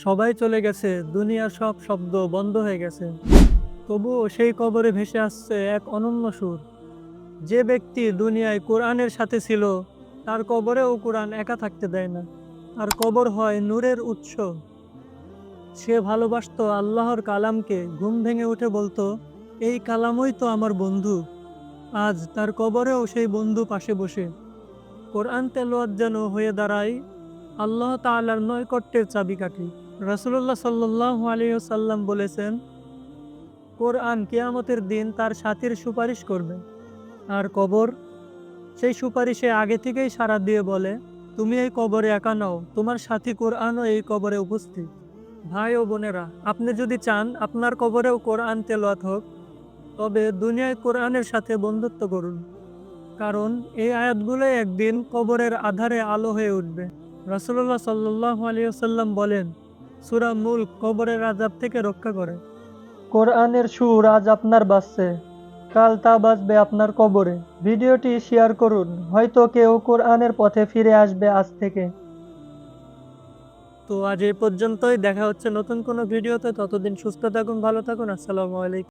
সবাই চলে গেছে, দুনিয়ার সব শব্দ বন্ধ হয়ে গেছে। তবুও সেই কবরে ভেসে আসছে এক অনন্য সুর। যে ব্যক্তি দুনিয়ায় কোরআনের সাথে ছিল, তার কবরেও কোরআন একা থাকতে দেয় না। তার কবর হয় নূরের উৎস। সে ভালোবাসতো আল্লাহর কালামকে, ঘুম ভেঙে উঠে বলতো, এই কালামই তো আমার বন্ধু। আজ তার কবরেও সেই বন্ধু পাশে বসে। কোরআন তেলাওয়াত যেন হয়ে দাঁড়ায় আল্লাহ তাআলার নৈকট্যের চাবিকাঠি। রাসূলুল্লাহ সাল্লাল্লাহু আলাইহি ওয়াসাল্লাম বলেছেন, কোরআন কিয়ামতের দিন তার সাথীর সুপারিশ করবে। আর কবর সেই সুপারিশে আগে থেকেই সাড়া দিয়ে বলে, তুমি এই কবরে একা নও, তোমার সাথী কোরআনও এই কবরে উপস্থিত। ভাই ও বোনেরা, আপনি যদি চান আপনার কবরেও কোরআন তেলাওয়াত হোক, তবে দুনিয়ায় কোরআনের সাথে বন্ধুত্ব করুন। কারণ এই আয়াতগুলোই একদিন কবরের আধারে আলো হয়ে উঠবে। রাসূলুল্লাহ সাল্লাল্লাহু আলাইহি ওয়াসাল্লাম বলেন, সূরা মুলক কবরের আযাব থেকে রক্ষা করে। কোরআনের সুর আজ আপনার বাজছে, কাল তা বাজবে আপনার কবরে। ভিডিওটি শেয়ার করুন, হয়তো কেউ কোরআনের পথে ফিরে আসবে আজ থেকে। তো আজ এই পর্যন্তই, দেখা হচ্ছে নতুন কোনো ভিডিওতে। ততদিন সুস্থ থাকুন, ভালো থাকুন। আসসালামু আলাইকুম।